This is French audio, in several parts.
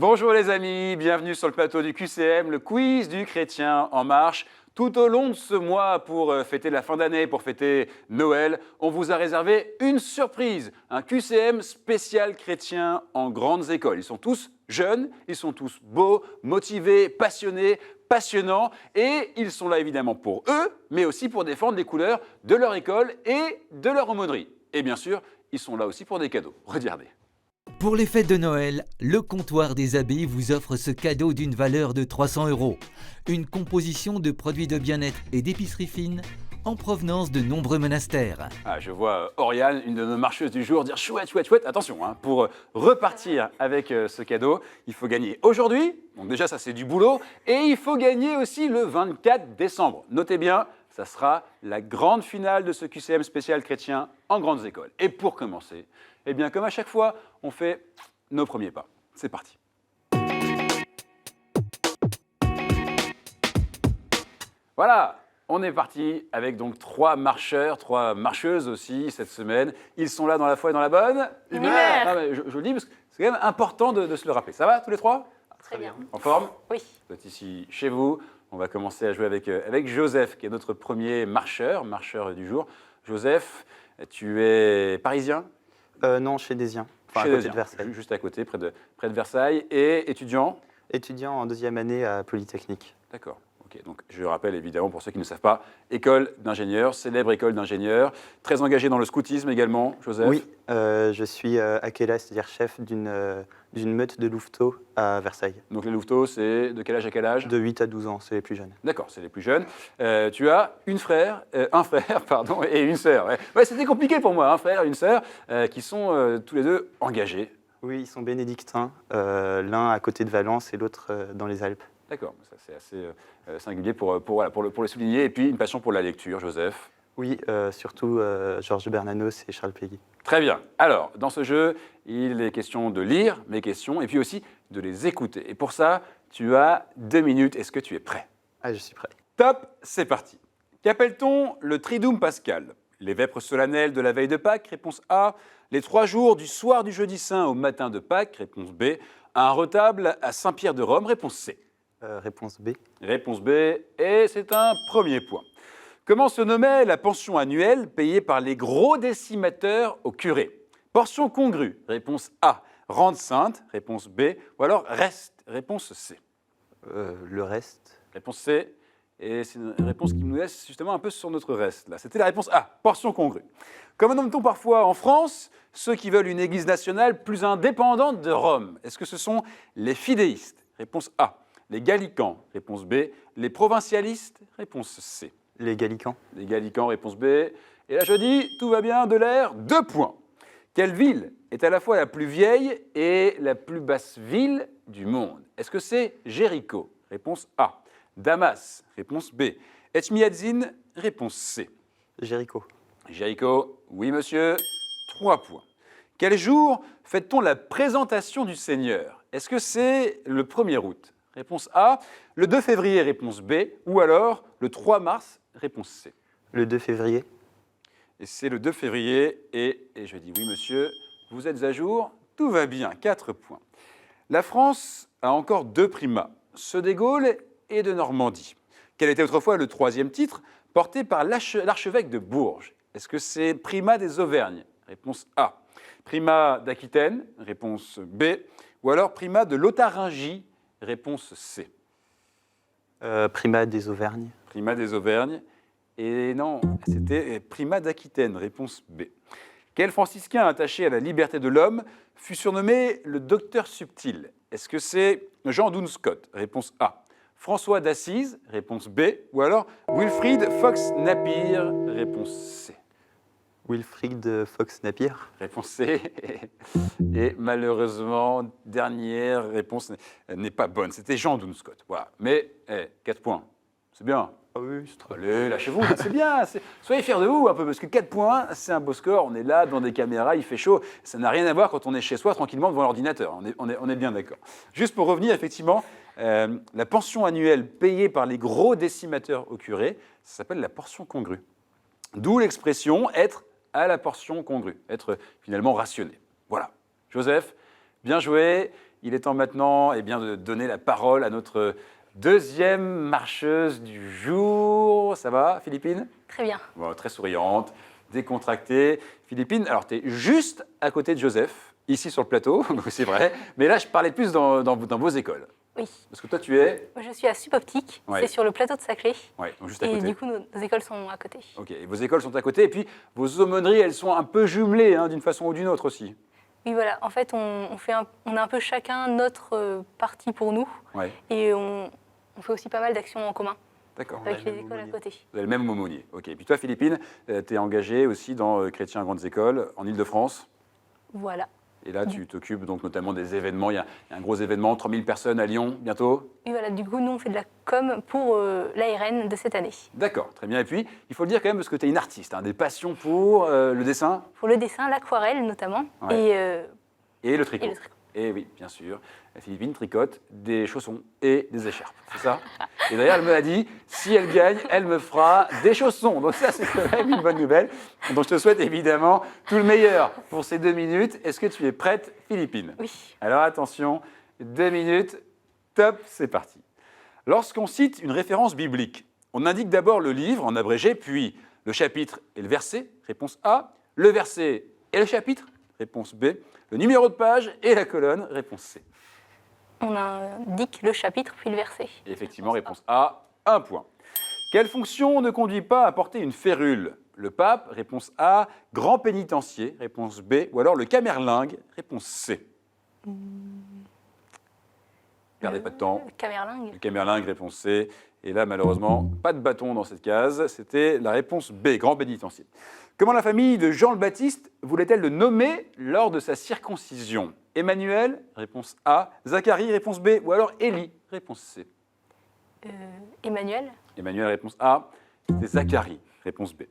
Bonjour les amis, bienvenue sur le plateau du QCM, le quiz du chrétien en marche. Tout au long de ce mois, pour fêter la fin d'année, pour fêter Noël, on vous a réservé une surprise, un QCM spécial chrétien en grandes écoles. Ils sont tous jeunes, ils sont tous beaux, motivés, passionnés, passionnants, et ils sont là évidemment pour eux, mais aussi pour défendre les couleurs de leur école et de leur aumônerie. Et bien sûr, ils sont là aussi pour des cadeaux. Regardez. Pour les fêtes de Noël, le comptoir des abbés vous offre ce cadeau d'une valeur de 300 €. Une composition de produits de bien-être et d'épicerie fine en provenance de nombreux monastères. Ah, je vois Oriane, une de nos marcheuses du jour, dire chouette, chouette, chouette. Attention, hein, pour repartir avec ce cadeau, il faut gagner aujourd'hui. Donc déjà, ça c'est du boulot. Et il faut gagner aussi le 24 décembre. Notez bien, ça sera la grande finale de ce QCM spécial chrétien en grandes écoles. Et pour commencer, eh bien, comme à chaque fois, on fait nos premiers pas. C'est parti. Voilà, on est parti avec donc 3 marcheurs, 3 marcheuses aussi cette semaine. Ils sont là dans la foi et dans la bonne humeur. Non, mais je le dis parce que c'est quand même important de se le rappeler. Ça va tous les 3 ? Très bien. En forme ? Oui. Vous êtes ici chez vous. On va commencer à jouer avec Joseph, qui est notre premier marcheur du jour. Joseph, tu es parisien ? Non, chez Desien, à côté de Versailles. Juste à côté, près de Versailles. Et étudiant ? Étudiant en 2e année à Polytechnique. D'accord. Ok. Donc, je rappelle évidemment, pour ceux qui ne savent pas, école d'ingénieur, célèbre école d'ingénieur, très engagé dans le scoutisme également, Joseph. Oui, je suis Akela, c'est-à-dire chef d'une meute de louveteaux à Versailles. Donc les louveteaux, c'est de quel âge à quel âge ? De 8 à 12 ans, c'est les plus jeunes. D'accord, c'est les plus jeunes. Tu as un frère pardon, et une sœur. Ouais, c'était compliqué pour moi, un frère et une sœur, qui sont tous les deux engagés. Oui, ils sont bénédictins, l'un à côté de Valence et l'autre dans les Alpes. D'accord, ça c'est assez singulier pour le souligner. Et puis une passion pour la lecture, Joseph. Oui, surtout Georges Bernanos et Charles Péguy. Très bien. Alors, dans ce jeu, il est question de lire mes questions et puis aussi de les écouter. Et pour ça, tu as 2 minutes. Est-ce que tu es prêt ? Ah, je suis prêt. Top, c'est parti. Qu'appelle-t-on le Triduum pascal ? Les vêpres solennelles de la veille de Pâques ? Réponse A. Les 3 jours du soir du jeudi saint au matin de Pâques ? Réponse B. Un retable à Saint-Pierre de Rome ? Réponse C. Réponse B. Réponse B, et c'est un premier point. Comment se nommait la pension annuelle payée par les gros décimateurs au curé ? Portion congrue, réponse A. Rente sainte, réponse B. Ou alors reste, réponse C. Le reste. Réponse C, et c'est une réponse qui nous laisse justement un peu sur notre reste. Là. C'était la réponse A, portion congrue. Comment nomme-t-on parfois en France ceux qui veulent une église nationale plus indépendante de Rome ? Est-ce que ce sont les fidéistes ? Réponse A. Les gallicans, réponse B. Les provincialistes, réponse C. Les Gallicans. Les gallicans, réponse B. Et là, je dis, tout va bien, de l'air, 2 points. Quelle ville est à la fois la plus vieille et la plus basse ville du monde ? Est-ce que c'est Jéricho ? Réponse A. Damas, réponse B. Etchmiadzin, réponse C. Jéricho. Jéricho, oui monsieur, 3 points. Quel jour fête-t-on la présentation du Seigneur ? Est-ce que c'est le 1er août ? Réponse A, le 2 février, réponse B, ou alors le 3 mars, réponse C. Le 2 février. Et c'est le 2 février, et je dis oui monsieur, vous êtes à jour, tout va bien, 4 points. La France a encore 2 primats, ceux des Gaules et de Normandie. Quel était autrefois le 3e titre, porté par l'archevêque de Bourges ? Est-ce que c'est primat des Auvergnes ? Réponse A. Primat d'Aquitaine, réponse B, ou alors primat de Lotharingie, réponse C. Primat des Auvergnes. Primat des Auvergnes. Et non, c'était primat d'Aquitaine, réponse B. Quel franciscain attaché à la liberté de l'homme fut surnommé le docteur subtil ? Est-ce que c'est Jean Dunscott ? Réponse A. François d'Assise ? Réponse B. Ou alors Wilfrid Fox Napier ? Réponse C. Wilfrid Fox Napier. Réponse C. Et malheureusement, dernière réponse n'est pas bonne. C'était Jean Dunscott. Voilà. Mais 4 points, c'est bien. Ah oui, c'est très Allez, lâchez-vous, c'est bien. Soyez fiers de vous un peu, parce que 4 points, c'est un beau score. On est là, devant des caméras, il fait chaud. Ça n'a rien à voir quand on est chez soi, tranquillement, devant l'ordinateur. On est bien d'accord. Juste pour revenir, effectivement, la pension annuelle payée par les gros décimateurs au curé, ça s'appelle la portion congrue. D'où l'expression « être à la portion congrue », être finalement rationné. Voilà. Joseph, bien joué. Il est temps maintenant eh bien, de donner la parole à notre deuxième marcheuse du jour. Ça va, Philippine? Très bien. Bon, très souriante, décontractée. Philippine, alors tu es juste à côté de Joseph, ici sur le plateau, c'est vrai. Mais là, je parlais plus dans vos écoles. Oui. Parce que toi, tu es... Moi, je suis à Suboptique. Ouais. C'est sur le plateau de Saclay. Ouais, donc juste à Et côté. du coup, nos écoles sont à côté. Ok, et vos écoles sont à côté, et puis vos aumôneries, elles sont un peu jumelées, hein, d'une façon ou d'une autre aussi. Oui, voilà. En fait, on a un peu chacun notre partie pour nous. Ouais, Et on fait aussi pas mal d'actions en commun d'accord. avec les écoles à côté. Vous avez le même aumônier. Ok, et puis toi, Philippine, tu es engagée aussi dans Chrétiens Grandes Écoles, en Ile-de-France. Voilà. Et là, tu t'occupes donc notamment des événements. Il y a un gros événement, 3000 personnes à Lyon, bientôt. Et voilà, du coup, nous, on fait de la com pour l'ARN de cette année. D'accord, très bien. Et puis, il faut le dire quand même, parce que tu es une artiste, hein, des passions pour le dessin Pour le dessin, l'aquarelle notamment. Ouais. et le tricot. Et le tricot. Et oui, bien sûr. La Philippine tricote des chaussons et des écharpes, c'est ça? Et d'ailleurs, elle me a dit, si elle gagne, elle me fera des chaussons. Donc ça, c'est quand même une bonne nouvelle. Donc je te souhaite évidemment tout le meilleur pour ces 2 minutes. Est-ce que tu es prête, Philippine? Oui. Alors attention, 2 minutes, top, c'est parti. Lorsqu'on cite une référence biblique, on indique d'abord le livre en abrégé, puis le chapitre et le verset, réponse A, le verset et le chapitre, réponse B, le numéro de page et la colonne, réponse C. On indique le chapitre puis le verset. Et effectivement, réponse A, 1 point. Quelle fonction ne conduit pas à porter une férule? Le pape, réponse A, grand pénitencier, réponse B, ou alors le camerlingue, réponse C. Perdez pas de temps. Le camerlingue. Le camerlingue, réponse C. Et là, malheureusement, pas de bâton dans cette case. C'était la réponse B, grand pénitencier. Comment la famille de Jean le Baptiste voulait-elle le nommer lors de sa circoncision? Emmanuel, réponse A. Zacharie, réponse B. Ou alors Élie, réponse C. Emmanuel. Emmanuel, réponse A. C'est Zacharie, réponse B.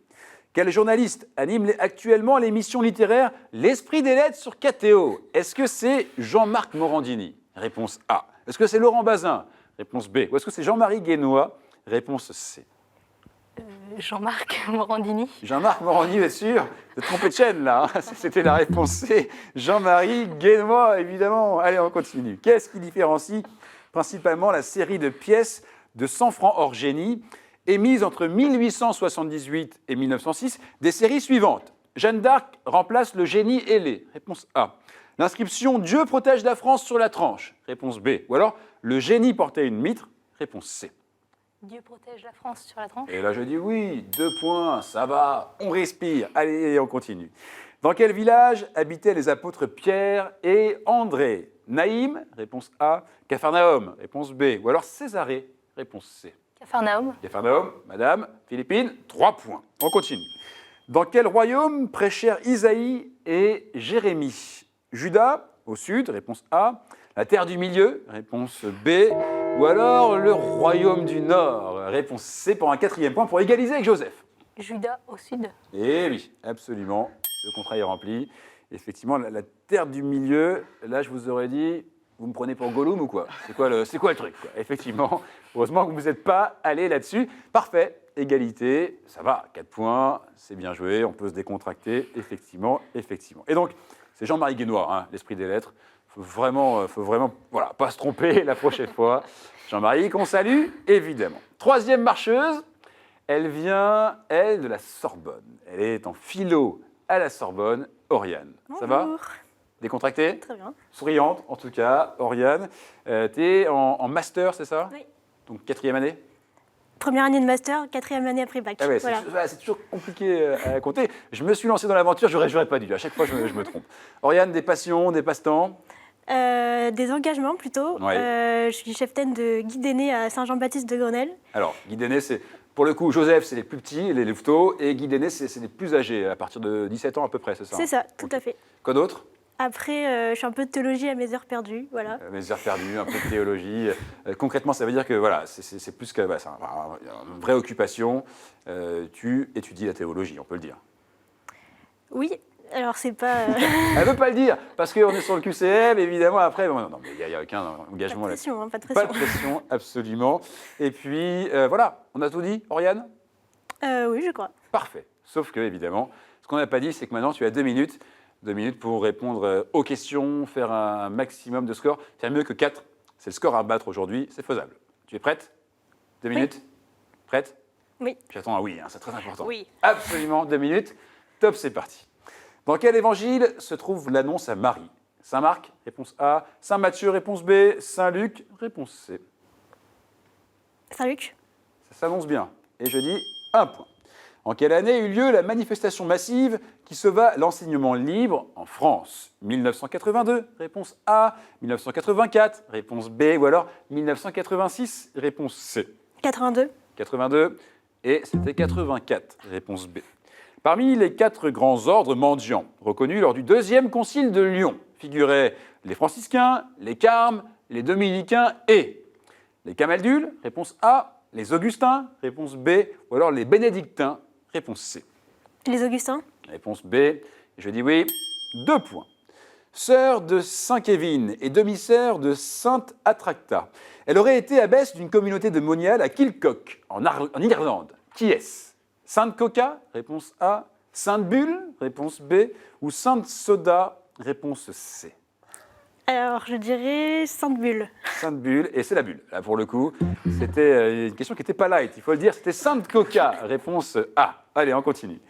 Quel journaliste anime actuellement l'émission littéraire L'Esprit des Lettres sur KTO? Est-ce que c'est Jean-Marc Morandini? Réponse A. Est-ce que c'est Laurent Bazin? Réponse B. Ou est-ce que c'est Jean-Marie Guénois? Réponse C. Jean-Marc Morandini. Jean-Marc Morandini, vous êtes sûr? Vous êtes trompé de chaîne, là. Hein. C'était la réponse C. Jean-Marie Guénois, évidemment. Allez, on continue. Qu'est-ce qui différencie principalement la série de pièces de 100 francs hors génie, émises entre 1878 et 1906, des séries suivantes? Jeanne d'Arc remplace le génie ailé. Réponse A. L'inscription Dieu protège la France sur la tranche. Réponse B. Ou alors le génie portait une mitre. Réponse C. Dieu protège la France sur la tranche. Et là, je dis oui, 2 points, ça va, on respire. Allez, on continue. Dans quel village habitaient les apôtres Pierre et André? Naïm, réponse A. Capharnaüm, réponse B. Ou alors Césarée, réponse C. Capharnaüm. Capharnaüm, madame, Philippine, 3 points. On continue. Dans quel royaume prêchèrent Isaïe et Jérémie? Juda, au sud, réponse A. La terre du milieu, réponse B. Ou alors le royaume du nord, réponse C pour un 4e point pour égaliser avec Joseph. Juda au sud. Eh oui, absolument, le contrat est rempli. Effectivement, la terre du milieu, là je vous aurais dit, vous me prenez pour Gollum ou quoi? C'est quoi le truc quoi? Effectivement, heureusement que vous n'êtes pas allé là-dessus. Parfait, égalité, ça va, 4 points, c'est bien joué, on peut se décontracter, effectivement. Et donc, c'est Jean-Marie Guénois, hein, l'esprit des lettres. Faut vraiment, voilà, pas se tromper la prochaine fois. Jean-Marie, qu'on salue, évidemment. 3e marcheuse, elle vient, elle, de la Sorbonne. Elle est en philo à la Sorbonne, Oriane. Ça va? Bonjour. Décontractée? Très bien. Souriante, en tout cas, Oriane. Tu es en master, c'est ça? Oui. Donc 4e année? Première année de master, 4e année après bac. Ah ouais, Voilà. c'est toujours compliqué à compter. Je me suis lancé dans l'aventure, j'aurais pas dû. À chaque fois, je me trompe. Oriane, des passions, des passe-temps? Des engagements plutôt. Ouais. Je suis chef-taine de guide aîné à Saint-Jean-Baptiste de Grenelle. Alors, guide aîné, c'est pour le coup, Joseph, c'est les plus petits, les louveteaux, et guide aîné, c'est les plus âgés, à partir de 17 ans à peu près, c'est ça? C'est ça, tout Ok. à fait. Quoi d'autre? Après, je fais un peu de théologie à mes heures perdues. Voilà. Mes heures perdues, un peu de théologie. Concrètement, ça veut dire que voilà, c'est plus que voilà, c'est une vraie occupation. Tu étudies la théologie, on peut le dire. Oui, alors c'est pas. Elle ne veut pas le dire, parce qu'on est sur le QCM, évidemment, après, bon, non, mais il n'y a aucun Pas de engagement là-dessus. pression, hein, pas de Pas pression. de pression, absolument. Et puis, voilà, on a tout dit, Oriane? Oui, je crois. Parfait. Sauf que, évidemment, ce qu'on n'a pas dit, c'est que maintenant, tu as 2 minutes 2 minutes pour répondre aux questions, faire un maximum de score. Faire mieux que 4, c'est le score à battre aujourd'hui, c'est faisable. Tu es prête? 2 minutes? Prête? Oui. J'attends un oui, hein, c'est très important. Oui. Absolument, 2 minutes. Top, c'est parti. Dans quel évangile se trouve l'annonce à Marie? Saint Marc, réponse A. Saint Matthieu, réponse B. Saint Luc, réponse C. Saint-Luc. Ça s'annonce bien. Et je dis 1 point. En quelle année eut lieu la manifestation massive qui sauva l'enseignement libre en France? 1982, réponse A. 1984, réponse B. Ou alors 1986, réponse C. 82. 82, et c'était 84, réponse B. Parmi les 4 grands ordres mendiants reconnus lors du 2e concile de Lyon figuraient les franciscains, les carmes, les dominicains et les camaldules, réponse A, les augustins, réponse B, ou alors les bénédictins, réponse C. Les Augustins. Réponse B, et je dis oui, 2 points. Sœur de Saint Kévin et demi-sœur de Sainte Attracta, elle aurait été abbesse d'une communauté de moniales à Kilcock, en Irlande. Qui est-ce? Sainte Coca, réponse A. Sainte Bulle, réponse B. Ou Sainte Soda, réponse C. Alors, je dirais Sainte-Bulle. Sainte Bulle, et c'est la bulle. Là, pour le coup, c'était une question qui n'était pas light, il faut le dire. C'était Sainte Coca, réponse A. Allez, on continue.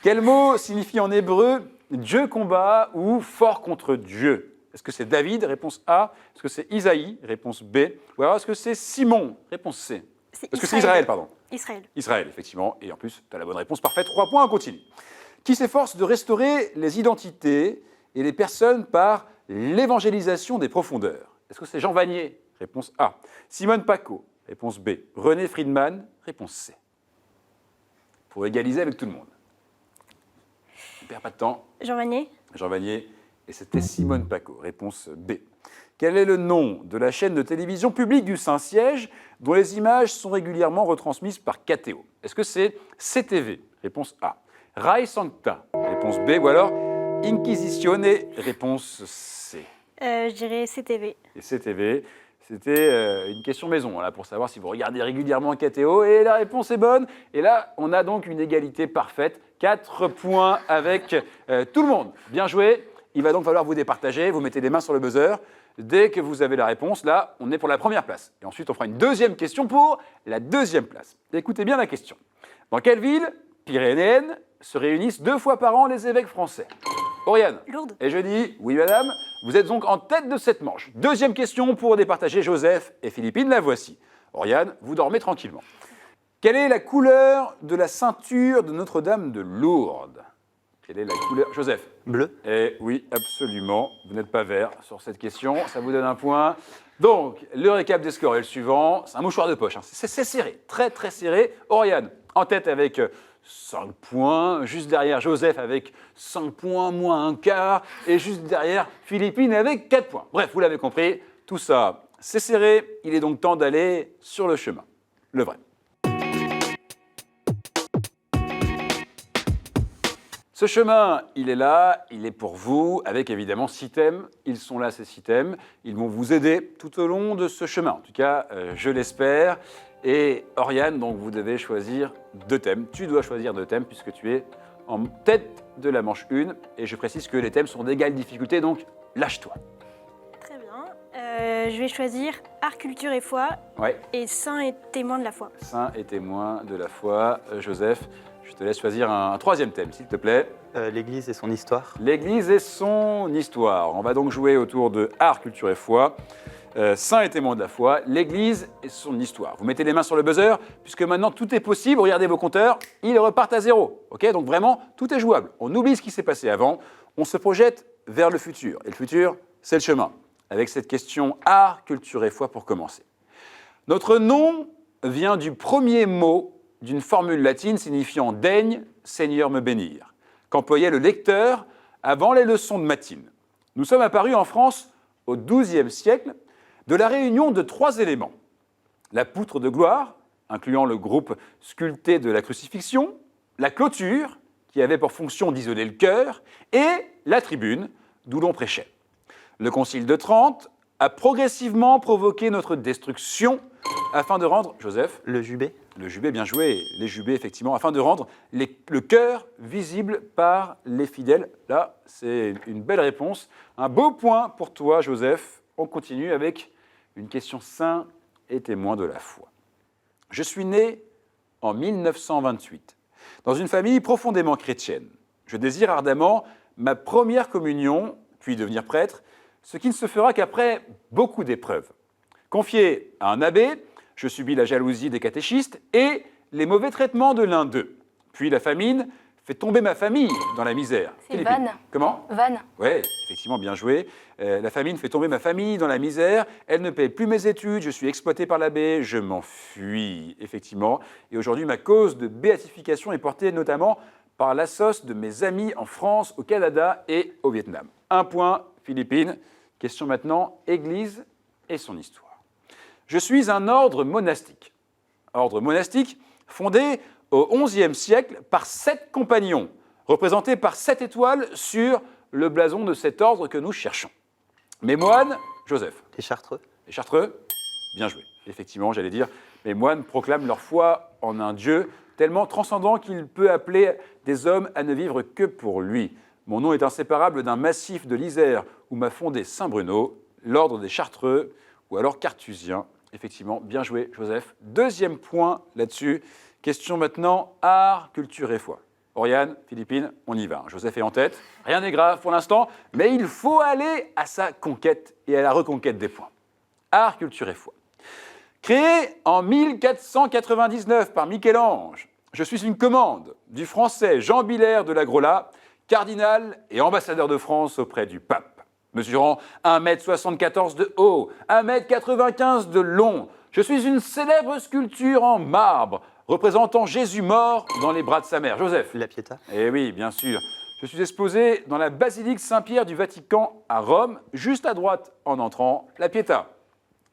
Quel mot signifie en hébreu Dieu combat ou fort contre Dieu? Est-ce que c'est David, réponse A? Est-ce que c'est Isaïe, réponse B? Ou alors est-ce que c'est Simon, réponse C? Est-ce que c'est Israël, pardon? Israël. Israël, effectivement. Et en plus, tu as la bonne réponse parfaite. 3 points, on continue. Qui s'efforce de restaurer les identités et les personnes par l'évangélisation des profondeurs? Est-ce que c'est Jean Vanier? Réponse A. Simone Paco? Réponse B. René Friedman? Réponse C. Pour égaliser avec tout le monde. On ne perd pas de temps. Jean Vanier. Jean Vanier, et c'était Simone Paco. Réponse B. Quel est le nom de la chaîne de télévision publique du Saint-Siège dont les images sont régulièrement retransmises par KTO? Est-ce que c'est CTV? Réponse A. Rai Sancta? Réponse B. Ou alors Inquisitione? Réponse C. Je dirais CTV. Et CTV, c'était une question maison, là, pour savoir si vous regardez régulièrement KTO. Et la réponse est bonne. Et là, on a donc une égalité parfaite. 4 points avec tout le monde. Bien joué. Il va donc falloir vous départager. Vous mettez les mains sur le buzzer. Dès que vous avez la réponse, là, on est pour la première place. Et ensuite, on fera une deuxième question pour la deuxième place. Écoutez bien la question. Dans quelle ville pyrénéenne se réunissent 2 fois par an les évêques français? Oriane. Lourdes. Et je dis, oui madame, vous êtes donc en tête de cette manche. Deuxième question pour départager Joseph et Philippine, la voici. Oriane, vous dormez tranquillement. Quelle est la couleur de la ceinture de Notre-Dame de Lourdes? Quelle est la couleur? Joseph? Bleu. Eh oui, absolument. Vous n'êtes pas vert sur cette question. Ça vous donne 1 point. Donc, le récap des scores est le suivant. C'est un mouchoir de poche. Hein. C'est serré, très très serré. Oriane, en tête avec 5 points. Juste derrière, Joseph avec 5 points, moins un quart. Et juste derrière, Philippine avec 4 points. Bref, vous l'avez compris. Tout ça, c'est serré. Il est donc temps d'aller sur le chemin. Le vrai. Ce chemin, il est là, il est pour vous, avec évidemment 6 thèmes. Ils sont là, ces 6 thèmes. Ils vont vous aider tout au long de ce chemin. En tout cas, je l'espère. Et Oriane, donc vous devez choisir 2 thèmes. Tu dois choisir 2 thèmes puisque tu es en tête de la manche 1. Et je précise que les thèmes sont d'égale difficulté, donc lâche-toi. Très bien. Je vais choisir art, culture et foi. Ouais. Et saint et témoin de la foi. Saint et témoin de la foi. Joseph, je te laisse choisir un 3e thème, s'il te plaît. L'Église et son histoire. L'Église et son histoire. On va donc jouer autour de art, culture et foi. Saint et témoin de la foi, l'Église et son histoire. Vous mettez les mains sur le buzzer, puisque maintenant tout est possible. Regardez vos compteurs, ils repartent à 0. Okay, donc vraiment, tout est jouable. On oublie ce qui s'est passé avant, on se projette vers le futur. Et le futur, c'est le chemin. Avec cette question art, culture et foi pour commencer. Notre nom vient du premier mot d'une formule latine signifiant « daigne, Seigneur me bénir », qu'employait le lecteur avant les leçons de matine. Nous sommes apparus en France au XIIe siècle de la réunion de 3 éléments. La poutre de gloire, incluant le groupe sculpté de la crucifixion, la clôture, qui avait pour fonction d'isoler le cœur, et la tribune, d'où l'on prêchait. Le Concile de Trente a progressivement provoqué notre destruction afin de rendre, Joseph, Le jubé. Le jubé, bien joué. Les jubés, effectivement, afin de rendre le cœur visible par les fidèles. Là, c'est une belle réponse. Un beau point pour toi, Joseph. On continue avec une question saint et témoin de la foi. Je suis né en 1928 dans une famille profondément chrétienne. Je désire ardemment ma première communion, puis devenir prêtre, ce qui ne se fera qu'après beaucoup d'épreuves. Confié à un abbé, je subis la jalousie des catéchistes et les mauvais traitements de l'un d'eux. Puis la famine fait tomber ma famille dans la misère. C'est Philippine. Vannes. Comment? Vannes. Oui, effectivement, bien joué. La famine fait tomber ma famille dans la misère. Elle ne paye plus mes études. Je suis exploité par l'abbé. Je m'enfuis, effectivement. Et aujourd'hui, ma cause de béatification est portée notamment par l'assos de mes amis en France, au Canada et au Vietnam. Un point, Philippines. Question maintenant, Église et son histoire. Je suis un ordre monastique. Ordre monastique fondé au XIe siècle par 7 compagnons, représentés par 7 étoiles sur le blason de cet ordre que nous cherchons. Mes moines, Joseph. Les Chartreux. Les Chartreux, bien joué. Effectivement, j'allais dire, mes moines proclament leur foi en un Dieu tellement transcendant qu'il peut appeler des hommes à ne vivre que pour lui. Mon nom est inséparable d'un massif de l'Isère où m'a fondé Saint Bruno, l'ordre des Chartreux, ou alors carthusiens. Effectivement, bien joué, Joseph. Deuxième point là-dessus. Question maintenant, art, culture et foi. Oriane, Philippine, on y va. Joseph est en tête. Rien n'est grave pour l'instant, mais il faut aller à sa conquête et à la reconquête des points. Art, culture et foi. Créé en 1499 par Michel-Ange, je suis une commande du français Jean Billère de la Grola, cardinal et ambassadeur de France auprès du pape. Mesurant 1,74 m de haut, 1,95 m de long, je suis une célèbre sculpture en marbre représentant Jésus mort dans les bras de sa mère. Joseph. La Pietà. Eh oui, bien sûr. Je suis exposé dans la basilique Saint-Pierre du Vatican à Rome, juste à droite en entrant, la Pietà.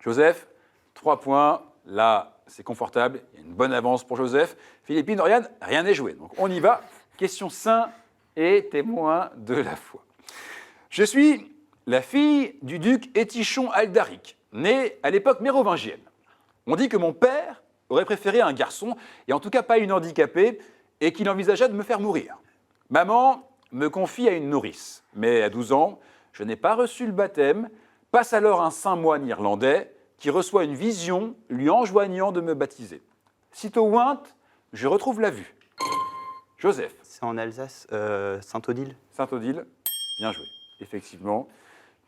Joseph, 3 points. Là, c'est confortable. Il y a une bonne avance pour Joseph. Philippine, Oriane, rien n'est joué. Donc on y va. Question saint et témoin de la foi. Je suis la fille du duc Étichon Aldaric, né à l'époque mérovingienne. On dit que mon père aurait préféré un garçon, et en tout cas pas une handicapée, et qu'il envisagea de me faire mourir. Maman me confie à une nourrice, mais à 12 ans, je n'ai pas reçu le baptême, passe alors un saint moine irlandais qui reçoit une vision lui enjoignant de me baptiser. Sitôt ointe, je retrouve la vue. Joseph. C'est en Alsace, Saint-Odile. Saint-Odile, bien joué, effectivement.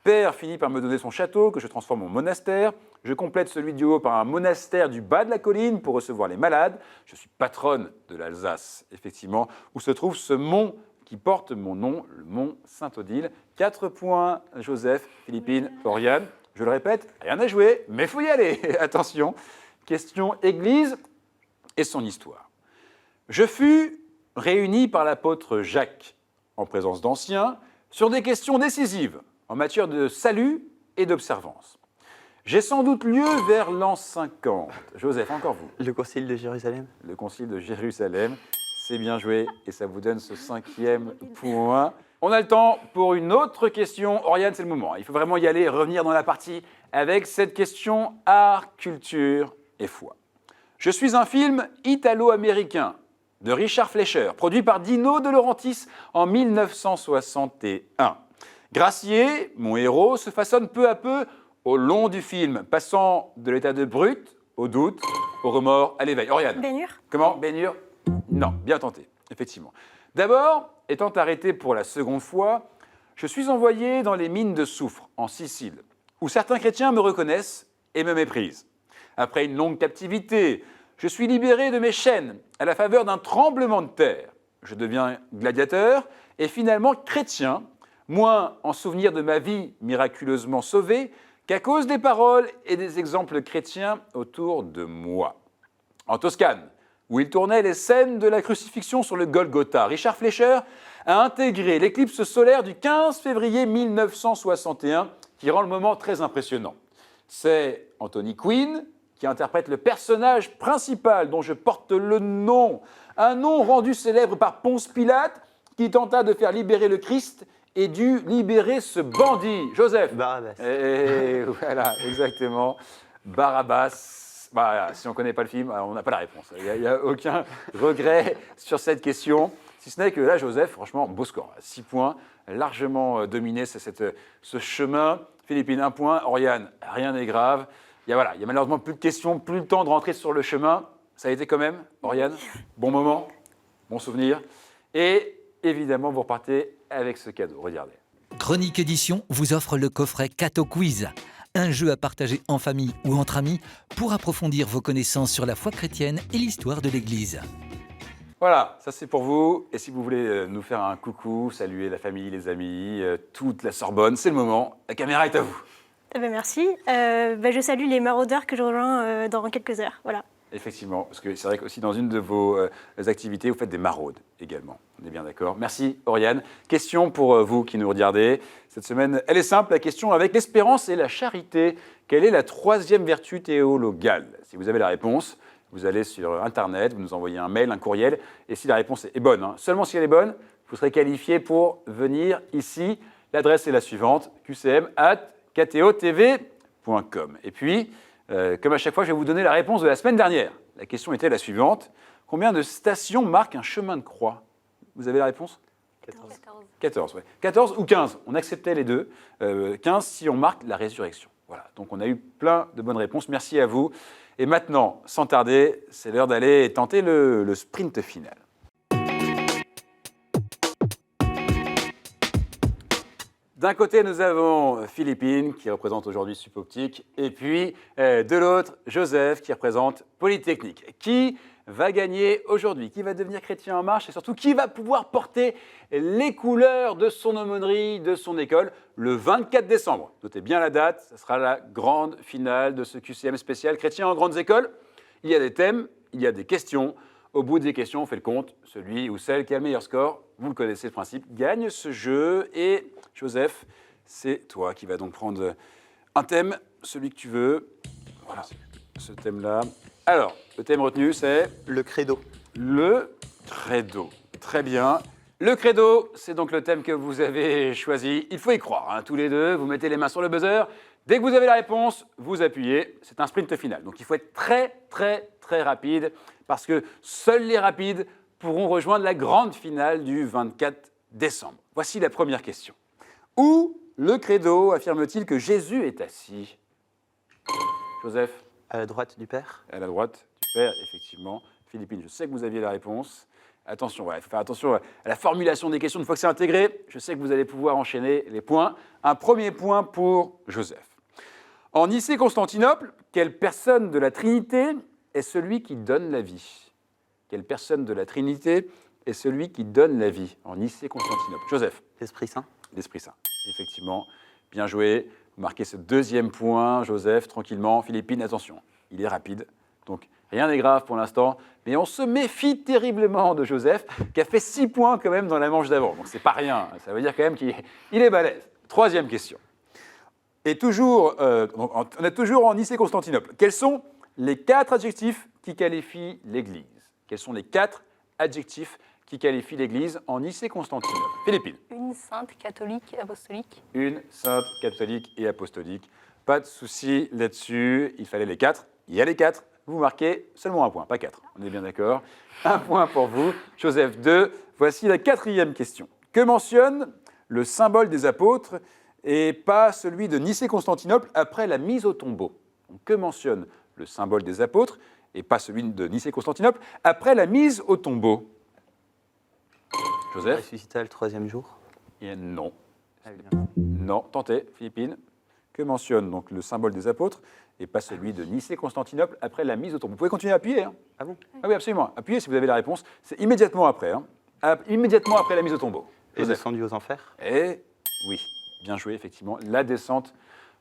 Père finit par me donner son château, que je transforme en monastère. Je complète celui du haut par un monastère du bas de la colline pour recevoir les malades. Je suis patronne de l'Alsace, effectivement, où se trouve ce mont qui porte mon nom, le mont Saint-Odile. 4 points, Joseph, Philippine, Oriane. Je le répète, rien à jouer, mais il faut y aller. Attention. Question Église et son histoire. Je fus réuni par l'apôtre Jacques, en présence d'anciens, sur des questions décisives en matière de salut et d'observance. J'ai sans doute lieu vers l'an 50. Joseph, encore vous. Le Concile de Jérusalem. Le Concile de Jérusalem, c'est bien joué et ça vous donne ce 5e point. On a le temps pour une autre question. Oriane, c'est le moment. Il faut vraiment y aller et revenir dans la partie avec cette question art, culture et foi. Je suis un film italo-américain de Richard Fleischer, produit par Dino De Laurentiis en 1961. Gracier, mon héros, se façonne peu à peu au long du film, passant de l'état de brute au doute, au remords, à l'éveil. Oriane. Ben-Hur. Comment? Ben-Hur? Non, bien tenté, effectivement. D'abord, étant arrêté pour la seconde fois, je suis envoyé dans les mines de soufre, en Sicile, où certains chrétiens me reconnaissent et me méprisent. Après une longue captivité, je suis libéré de mes chaînes à la faveur d'un tremblement de terre. Je deviens gladiateur et finalement chrétien, moins en souvenir de ma vie miraculeusement sauvée qu'à cause des paroles et des exemples chrétiens autour de moi. En Toscane, où il tournait les scènes de la crucifixion sur le Golgotha, Richard Fleischer a intégré l'éclipse solaire du 15 février 1961 qui rend le moment très impressionnant. C'est Anthony Quinn qui interprète le personnage principal dont je porte le nom, un nom rendu célèbre par Ponce Pilate qui tenta de faire libérer le Christ et dû libérer ce bandit. Joseph. Barabbas. Et voilà, exactement. Barabbas. Bah, si on ne connaît pas le film, on n'a pas la réponse. Il n'y a aucun regret sur cette question. Si ce n'est que là, Joseph, franchement, beau score. 6 points, largement dominé ce chemin. Philippine, 1 point. Oriane, rien n'est grave. Il y a malheureusement plus de questions, plus le temps de rentrer sur le chemin. Ça a été quand même, Oriane. Bon moment, bon souvenir. Et évidemment, vous repartez avec ce cadeau. Regardez. Chronique Édition vous offre le coffret Cato Quiz, un jeu à partager en famille ou entre amis pour approfondir vos connaissances sur la foi chrétienne et l'histoire de l'Église. Voilà, ça c'est pour vous. Et si vous voulez nous faire un coucou, saluer la famille, les amis, toute la Sorbonne, c'est le moment. La caméra est à vous. Merci. Je salue les maraudeurs que je rejoins dans quelques heures. Voilà. Effectivement, parce que c'est vrai qu'aussi dans une de vos activités, vous faites des maraudes également. On est bien d'accord. Merci Oriane. Question pour vous qui nous regardez. Cette semaine, elle est simple, la question avec l'espérance et la charité. Quelle est la 3e vertu théologale? Si vous avez la réponse, vous allez sur Internet, vous nous envoyez un mail, un courriel, et si la réponse est bonne, seulement si elle est bonne, vous serez qualifié pour venir ici. L'adresse est la suivante, qcm@ktotv.com. Et puis, comme à chaque fois, je vais vous donner la réponse de la semaine dernière. La question était la suivante. Combien de stations marquent un chemin de croix? Vous avez la réponse? 14, ouais. 14 ou 15, on acceptait les deux. 15 si on marque la résurrection. Voilà, donc on a eu plein de bonnes réponses. Merci à vous. Et maintenant, sans tarder, c'est l'heure d'aller tenter le sprint final. D'un côté, nous avons Philippine, qui représente aujourd'hui Supoptique, et puis de l'autre, Joseph, qui représente Polytechnique. Qui va gagner aujourd'hui? Qui va devenir chrétien en marche? Et surtout, qui va pouvoir porter les couleurs de son aumônerie, de son école, le 24 décembre? Notez bien la date, ce sera la grande finale de ce QCM spécial chrétien en grandes écoles. Il y a des thèmes, il y a des questions. Au bout des questions, on fait le compte. Celui ou celle qui a le meilleur score, vous le connaissez le principe, gagne ce jeu. Et Joseph, c'est toi qui vas donc prendre un thème, celui que tu veux. Voilà, ce thème-là. Alors, le thème retenu, c'est Le credo. le credo. Très bien. Le credo, c'est donc le thème que vous avez choisi. Il faut y croire, tous les deux. Vous mettez les mains sur le buzzer. Dès que vous avez la réponse, vous appuyez. C'est un sprint final. Donc, il faut être très, très, très rapide parce que seuls les rapides pourront rejoindre la grande finale du 24 décembre. Voici la première question. Où le credo affirme-t-il que Jésus est assis? Joseph? À la droite du Père. À la droite du Père, effectivement. Philippine, je sais que vous aviez la réponse. Attention, il faut faire attention à la formulation des questions. Une fois que c'est intégré, je sais que vous allez pouvoir enchaîner les points. Un premier point pour Joseph. En Nicée-Constantinople, quelle personne de la Trinité est celui qui donne la vie? Quelle personne de la Trinité est celui qui donne la vie en Nicée-Constantinople? Joseph? L'Esprit Saint. L'Esprit Saint, effectivement. Bien joué. Vous marquez ce deuxième point, Joseph, tranquillement. Philippine, attention, il est rapide. Donc, rien n'est grave pour l'instant. Mais on se méfie terriblement de Joseph, qui a fait 6 points quand même dans la manche d'avant. Donc, c'est pas rien. Ça veut dire quand même qu'il est balèze. Troisième question. Et toujours, on est toujours en Nicée-Constantinople. Quels sont les 4 adjectifs qui qualifient l'Église? Quels sont les 4 adjectifs qui qualifient l'Église en Nicée-Constantinople? Philippine. Une sainte catholique apostolique. Une sainte catholique et apostolique. Pas de souci là-dessus. Il fallait les 4. Il y a les 4. Vous marquez seulement un point, pas 4. On est bien d'accord. Un point pour vous. Joseph 2. Voici la 4e question. Que mentionne le symbole des apôtres et pas celui de Nicée-Constantinople après la mise au tombeau? Donc, que mentionne le symbole des apôtres et pas celui de Nicée-Constantinople après la mise au tombeau? Joseph? Ressuscité le 3e jour. Et non. Ah, bien. Non, tentez, Philippine. Que mentionne donc le symbole des apôtres et pas celui de Nicée-Constantinople après la mise au tombeau? Vous pouvez continuer à appuyer. Ah bon? Ah oui, absolument. Appuyez si vous avez la réponse. C'est immédiatement après. Immédiatement après la mise au tombeau. Et descendu aux enfers. Et oui, bien joué, effectivement. La descente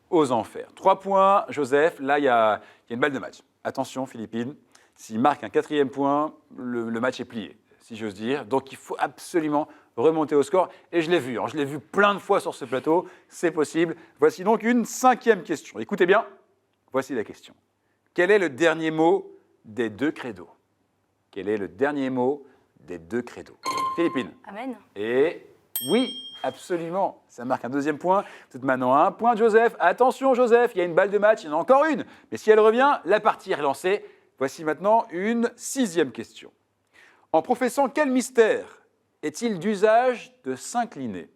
aux enfers. 3 points, Joseph. Là, il y a une balle de match. Attention, Philippine. S'il marque un 4e point, le match est plié, si j'ose dire. Donc, il faut absolument remonter au score. Et je l'ai vu. Je l'ai vu plein de fois sur ce plateau. C'est possible. Voici donc une 5e question. Écoutez bien. Voici la question. Quel est le dernier mot des 2 credos? Quel est le dernier mot des 2 credos? Philippine. Amen. Et oui, Absolument. Ça marque un deuxième point. Vous êtes maintenant à un point de Joseph. Attention, Joseph, il y a une balle de match. Il y en a encore une. Mais si elle revient, la partie est relancée. Voici maintenant une sixième question. En professant quel mystère est-il d'usage de s'incliner?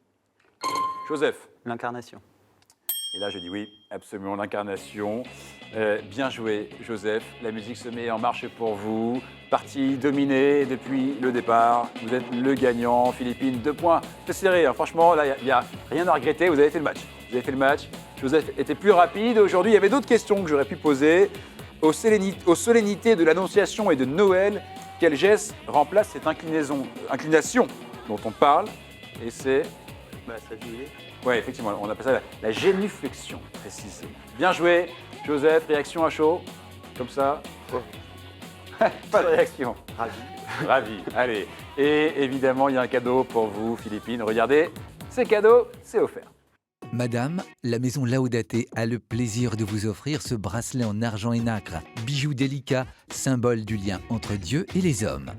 Joseph. L'incarnation. Et là, je dis oui, absolument, l'incarnation. Bien joué, Joseph. La musique se met en marche pour vous. Partie dominée depuis le départ. Vous êtes le gagnant. Philippines, 2 points. C'est serré, hein. Franchement, là, il n'y a rien à regretter. Vous avez fait le match. Vous avez fait le match. Joseph était plus rapide. Aujourd'hui, il y avait d'autres questions que j'aurais pu poser. Aux solennités de l'Annonciation et de Noël, quel geste remplace cette inclination dont on parle? Et c'est... S'agenouiller. Oui, effectivement, on appelle ça la génuflexion, précisément. Bien joué, Joseph, réaction à chaud, comme ça. Oh. Pas de réaction. Ravi. Ravi, allez. Et évidemment, il y a un cadeau pour vous, Philippines. Regardez, c'est cadeau, c'est offert. Madame, la maison Laudate a le plaisir de vous offrir ce bracelet en argent et nacre, bijou délicat, symbole du lien entre Dieu et les hommes.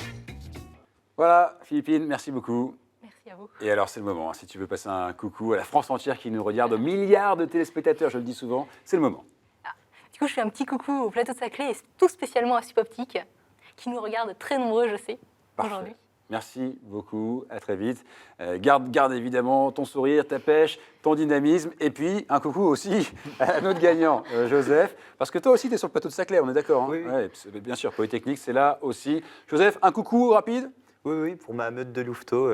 Voilà, Philippines, merci beaucoup. Merci à vous. Et alors, c'est le moment. Si tu veux passer un coucou à la France entière qui nous regarde, aux milliards de téléspectateurs, je le dis souvent, c'est le moment. Du coup, je fais un petit coucou au plateau de Saclay et tout spécialement à Supoptique, qui nous regarde très nombreux, je sais, aujourd'hui. Parfait. Merci beaucoup, à très vite. Garde évidemment ton sourire, ta pêche, ton dynamisme. Et puis, un coucou aussi à notre gagnant, Joseph. Parce que toi aussi, tu es sur le plateau de Saclay, on est d'accord, hein? Oui. Ouais, bien sûr, Polytechnique, c'est là aussi. Joseph, un coucou rapide? Oui, pour ma meute de louveteaux,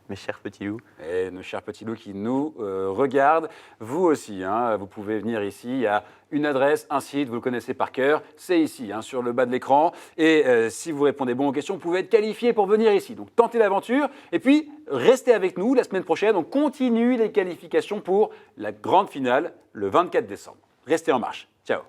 mes chers petits loups. Et nos chers petits loups qui nous regardent, vous aussi, hein, vous pouvez venir ici. Il y a une adresse, un site, vous le connaissez par cœur, c'est ici, hein, sur le bas de l'écran. Et si vous répondez bon aux questions, vous pouvez être qualifié pour venir ici. Donc tentez l'aventure et puis restez avec nous la semaine prochaine. On continue les qualifications pour la grande finale le 24 décembre. Restez en marche. Ciao.